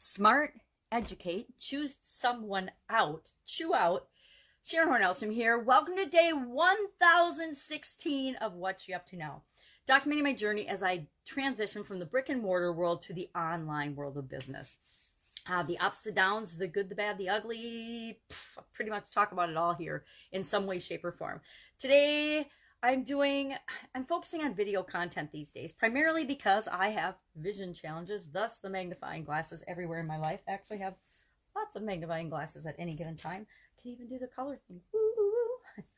Smart, educate, choose someone out, chew out. Sharon Horne-Ellstrom here. Welcome to day 1016 of What You Up To Now. Documenting my journey as I transition from the brick and mortar world to the online world of business. The ups, the downs, the good, the bad, the ugly, pretty much talk about it all here in some way, shape, or form. Today, I'm focusing on video content these days, primarily because I have vision challenges, thus the magnifying glasses everywhere in my life. I actually have lots of magnifying glasses at any given time. I can even do the color thing.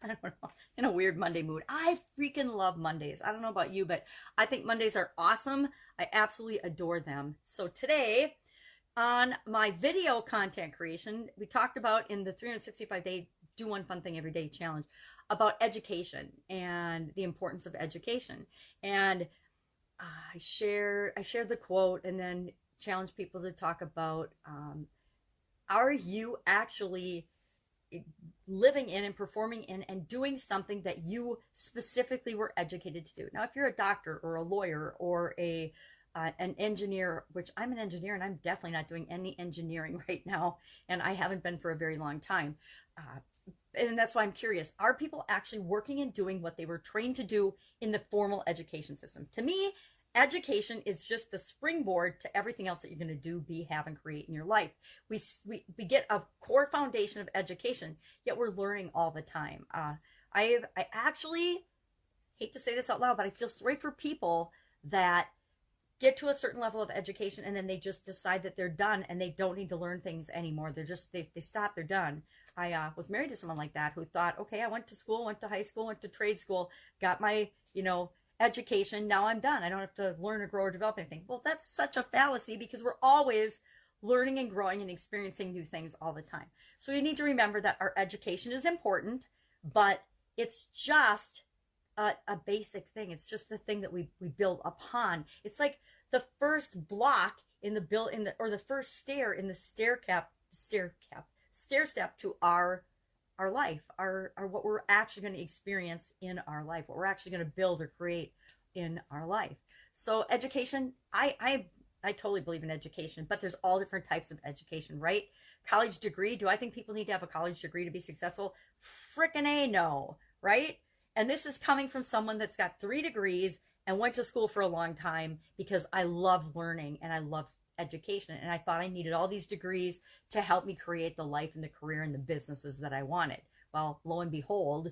I don't know, in a weird Monday mood. I freaking love Mondays. I don't know about you, but I think Mondays are awesome. I absolutely adore them. So today, on my video content creation, we talked about in the 365-day do one fun thing every day challenge about education and the importance of education. And I shared the quote and then challenged people to talk about, are you actually living in and performing in and doing something that you specifically were educated to do? Now, if you're a doctor or a lawyer or an engineer, which I'm an engineer and I'm definitely not doing any engineering right now, and I haven't been for a very long time. And that's why I'm curious, are people actually working and doing what they were trained to do in the formal education system? To me, education is just the springboard to everything else that you're going to do, be, have, and create in your life. We get a core foundation of education, yet we're learning all the time. I actually hate to say this out loud, but I feel sorry for people that get to a certain level of education and then they just decide that they're done and they don't need to learn things anymore. They're just, they stop, they're done. I was married to someone like that who thought, okay, I went to school, went to high school, went to trade school, got my, education. Now I'm done. I don't have to learn or grow or develop anything. Well, that's such a fallacy because we're always learning and growing and experiencing new things all the time. So we need to remember that our education is important, but it's just a basic thing. It's just the thing that we build upon. It's like the first block in the or the first stair in the stair step to our life, our what we're actually going to experience in our life, what we're actually going to build or create in our life. So education, I totally believe in education, but there's all different types of education, right? College degree, do I think people need to have a college degree to be successful? Frickin' A, no, right? And this is coming from someone that's got 3 degrees and went to school for a long time because I love learning and I love education. And I thought I needed all these degrees to help me create the life and the career and the businesses that I wanted. Well, lo and behold,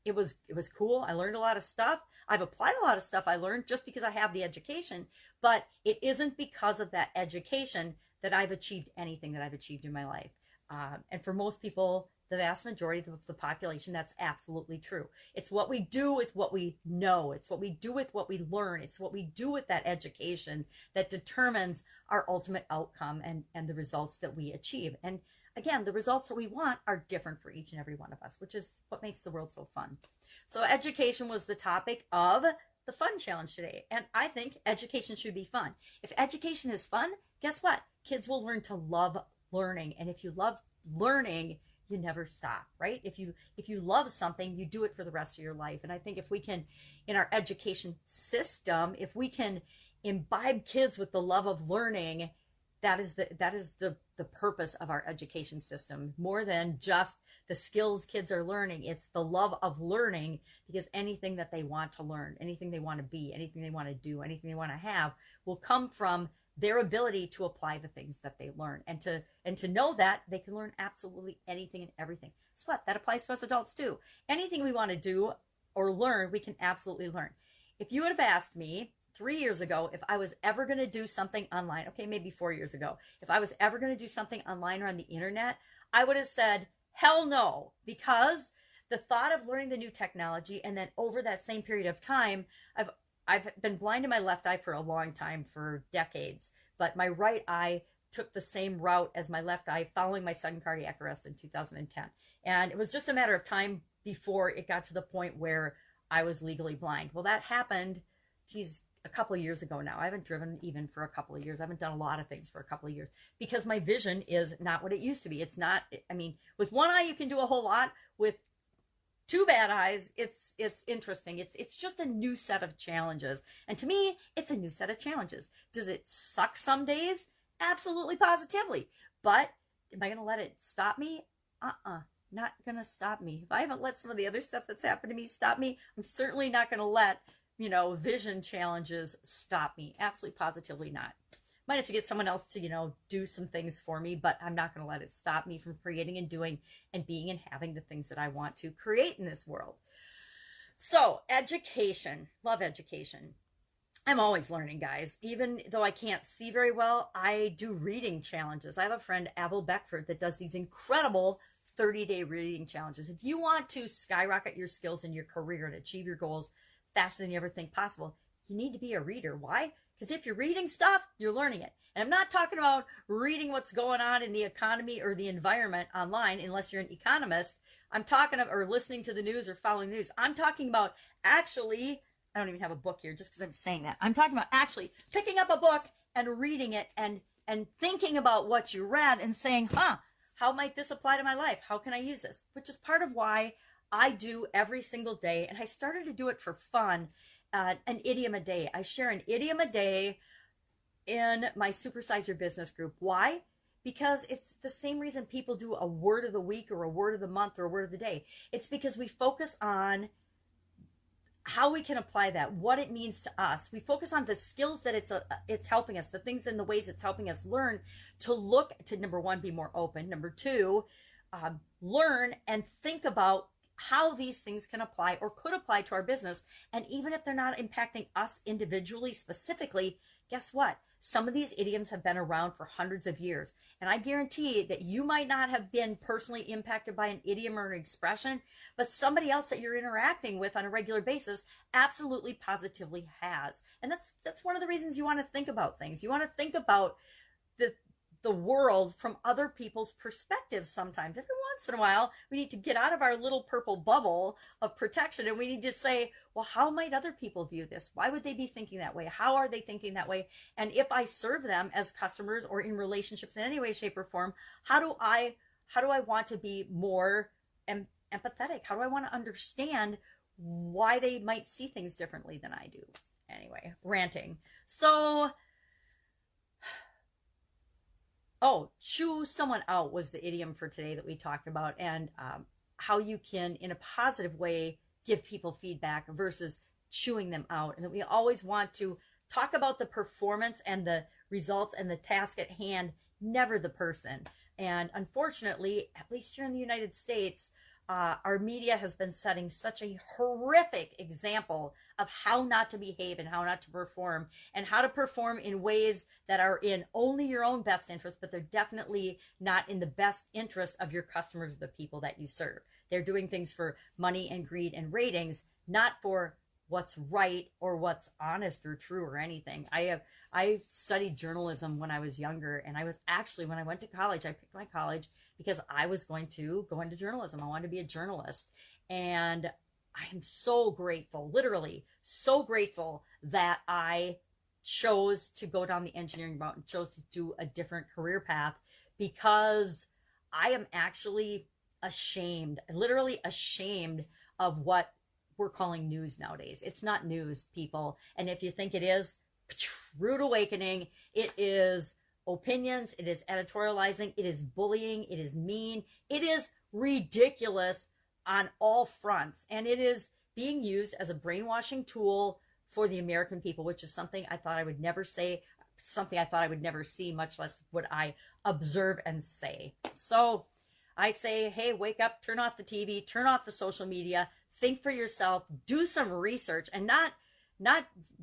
it was cool. I learned a lot of stuff. I've applied a lot of stuff I learned just because I have the education, but it isn't because of that education that I've achieved anything that I've achieved in my life. And for most people, the vast majority of the population, that's absolutely true. It's what we do with what we know. It's what we do with what we learn. It's what we do with that education that determines our ultimate outcome and the results that we achieve. And again, the results that we want are different for each and every one of us, which is what makes the world so fun. So education was the topic of the fun challenge today. And I think education should be fun. If education is fun, guess what? Kids will learn to love learning. And if you love learning, you never stop, right? If you love something, you do it for the rest of your life. And I think if we can, in our education system, if we can imbibe kids with the love of learning, that is the purpose of our education system. More than just the skills kids are learning, it's the love of learning, because anything that they want to learn, anything they want to be, anything they want to do, anything they want to have will come from their ability to apply the things that they learn, and to know that they can learn absolutely anything and everything. Guess what? That applies to us adults too. Anything we want to do or learn, we can absolutely learn. If you would have asked me 3 years ago if I was ever going to do something online, okay, maybe 4 years ago, if I was ever going to do something online or on the internet, I would have said, hell no, because the thought of learning the new technology and then over that same period of time, I've been blind in my left eye for a long time, for decades, but my right eye took the same route as my left eye following my sudden cardiac arrest in 2010. And it was just a matter of time before it got to the point where I was legally blind. Well, that happened, geez, a couple of years ago now. I haven't driven even for a couple of years. I haven't done a lot of things for a couple of years because my vision is not what it used to be. It's not, I mean, with one eye, you can do a whole lot. With 2 bad eyes, it's interesting. It's just a new set of challenges. And to me, it's a new set of challenges. Does it suck some days? Absolutely, positively. But am I going to let it stop me? Not going to stop me. If I haven't let some of the other stuff that's happened to me stop me, I'm certainly not going to let, vision challenges stop me. Absolutely, positively not. Might have to get someone else to, do some things for me, but I'm not going to let it stop me from creating and doing and being and having the things that I want to create in this world. So, education. Love education. I'm always learning, guys. Even though I can't see very well, I do reading challenges. I have a friend, Abel Beckford, that does these incredible 30-day reading challenges. If you want to skyrocket your skills in your career and achieve your goals faster than you ever think possible, you need to be a reader. Why? Because if you're reading stuff, you're learning it. And I'm not talking about reading what's going on in the economy or the environment online, unless you're an economist. I'm talking about, or listening to the news or following the news. I'm talking about actually, I don't even have a book here just because I'm saying that. I'm talking about actually picking up a book and reading it and thinking about what you read and saying, how might this apply to my life? How can I use this? Which is part of why I do every single day. And I started to do it for fun, an idiom a day. I share an idiom a day in my Supersize Your Business group. Why? Because it's the same reason people do a word of the week or a word of the month or a word of the day. It's because we focus on how we can apply that, what it means to us. We focus on the skills that it's helping us, the things and the ways it's helping us learn to look to, number one, be more open. Number two, learn and think about how these things can apply or could apply to our business. And even if they're not impacting us individually, specifically, guess what? Some of these idioms have been around for hundreds of years. And I guarantee that you might not have been personally impacted by an idiom or an expression, but somebody else that you're interacting with on a regular basis absolutely positively has. And that's one of the reasons you want to think about things. You want to think about the world from other people's perspectives sometimes. Every once in a while, we need to get out of our little purple bubble of protection and we need to say, well, how might other people view this? Why would they be thinking that way? How are they thinking that way? And if I serve them as customers or in relationships in any way, shape, or form, how do I want to be more empathetic? How do I want to understand why they might see things differently than I do? Anyway, ranting. So, chew someone out was the idiom for today that we talked about, and how you can, in a positive way, give people feedback versus chewing them out. And that we always want to talk about the performance and the results and the task at hand, never the person. And unfortunately, at least here in the United States, our media has been setting such a horrific example of how not to behave and how not to perform, and how to perform in ways that are in only your own best interest, but they're definitely not in the best interest of your customers, the people that you serve. They're doing things for money and greed and ratings, not for what's right or what's honest or true or anything. I studied journalism when I was younger, and I was actually, when I went to college, I picked my college because I was going to go into journalism. I wanted to be a journalist. And I am so grateful, literally so grateful, that I chose to go down the engineering route and chose to do a different career path, because I am actually ashamed, literally ashamed of what we're calling news nowadays. It's not news, people. And if you think it is, rude awakening. It is opinions. It is editorializing. It is bullying. It is mean. It is ridiculous on all fronts. And it is being used as a brainwashing tool for the American people, which is something I thought I would never say, something I thought I would never see, much less would I observe and say. So I say, hey, wake up, turn off the TV, turn off the social media, think for yourself, do some research, and not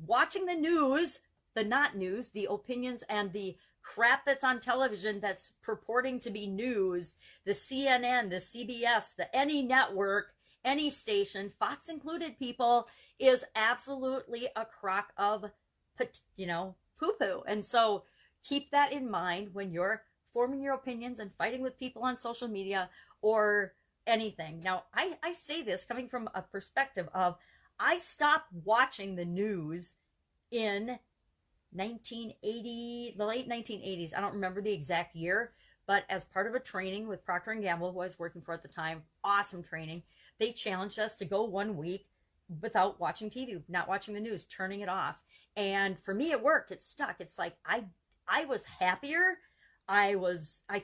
watching the news, the not news, the opinions and the crap that's on television that's purporting to be news, the CNN, the CBS, the any network, any station, Fox included, people, is absolutely a crock of, poo-poo. And so keep that in mind when you're forming your opinions and fighting with people on social media or anything. Now, I say this coming from a perspective of, I stopped watching the news in 1980, the late 1980s. I don't remember the exact year, but as part of a training with Procter & Gamble, who I was working for at the time, awesome training, they challenged us to go 1 week without watching TV, not watching the news, turning it off. And for me, it worked. It stuck. It's like I was happier. I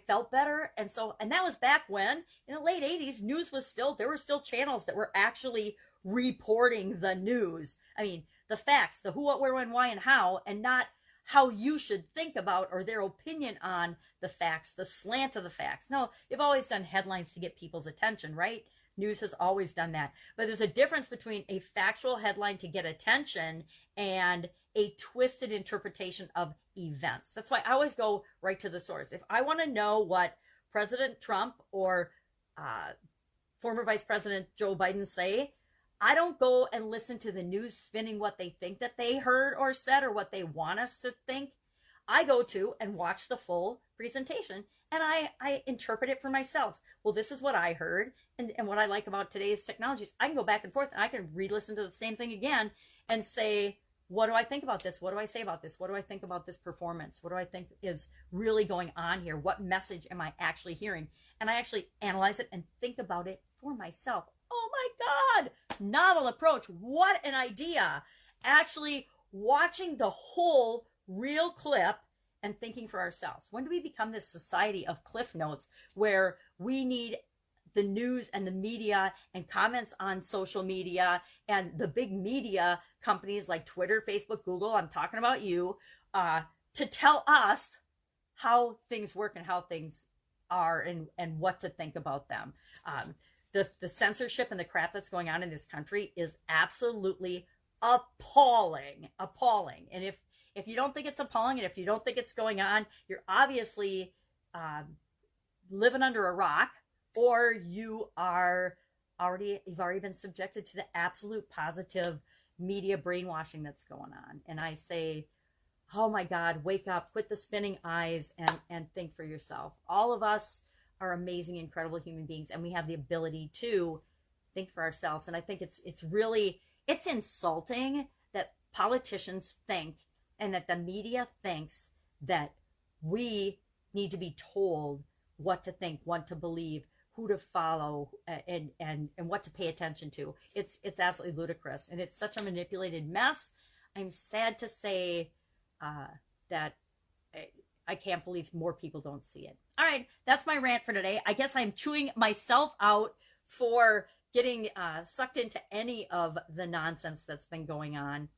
felt better. And that was back when in the late 80s, news was still, there were still channels that were actually reporting the news. I mean, the facts, the who, what, where, when, why, and how, and not how you should think about or their opinion on the facts, the slant of the facts. No, they've always done headlines to get people's attention, right? News has always done that. But there's a difference between a factual headline to get attention and a twisted interpretation of events. That's why I always go right to the source. If I want to know what President Trump or former Vice President Joe Biden say, I don't go and listen to the news spinning what they think that they heard or said or what they want us to think. I go to and watch the full presentation and I interpret it for myself. Well, this is what I heard. And what I like about today's technologies, I can go back and forth and I can re-listen to the same thing again and say, what do I think about this? What do I say about this? What do I think about this performance? What do I think is really going on here? What message am I actually hearing? And I actually analyze it and think about it for myself. Oh my God, novel approach. What an idea. Actually watching the whole real clip and thinking for ourselves. When do we become this society of cliff notes where we need the news and the media and comments on social media and the big media companies like Twitter, Facebook, Google, I'm talking about you, to tell us how things work and how things are and what to think about them. The censorship and the crap that's going on in this country is absolutely appalling. And if you don't think it's appalling and if you don't think it's going on, you're obviously living under a rock, or you've already been subjected to the absolute positive media brainwashing that's going on. And I say, oh my God, wake up, quit the spinning eyes and think for yourself. All of us are amazing, incredible human beings, and we have the ability to think for ourselves. And I think it's insulting that politicians think and that the media thinks that we need to be told what to think, what to believe, who to follow, and what to pay attention to. It's absolutely ludicrous, and it's such a manipulated mess. I'm sad to say that I can't believe more people don't see it. All right, that's my rant for today. I guess I'm chewing myself out for getting sucked into any of the nonsense that's been going on.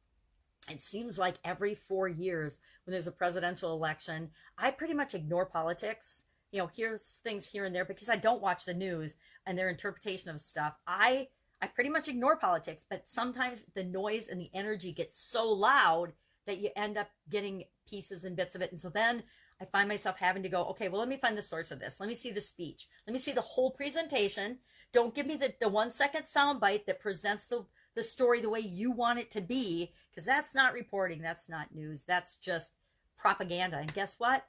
It seems like every 4 years when there's a presidential election, I pretty much ignore politics. You know, here's things here and there because I don't watch the news and their interpretation of stuff. I pretty much ignore politics, but sometimes the noise and the energy gets so loud that you end up getting pieces and bits of it. And so then I find myself having to go, okay, well, let me find the source of this. Let me see the speech. Let me see the whole presentation. Don't give me the 1 second soundbite that presents the story the way you want it to be, because that's not reporting. That's not news. That's just propaganda. And guess what?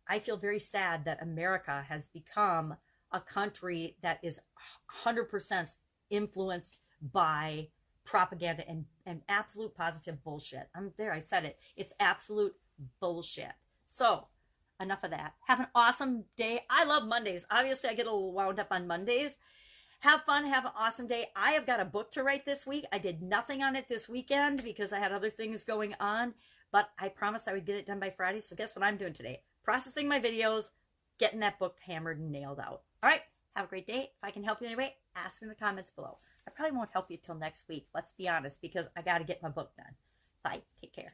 I feel very sad that America has become a country that is 100% influenced by propaganda and absolute positive bullshit. I said it. It's absolute bullshit. So enough of that. Have an awesome day. I love Mondays. Obviously, I get a little wound up on Mondays. Have fun. Have an awesome day. I have got a book to write this week. I did nothing on it this weekend because I had other things going on, but I promised I would get it done by Friday. So guess what I'm doing today? Processing my videos, getting that book hammered and nailed out. All right. Have a great day. If I can help you in any way, ask in the comments below. I probably won't help you till next week. Let's be honest, because I got to get my book done. Bye. Take care.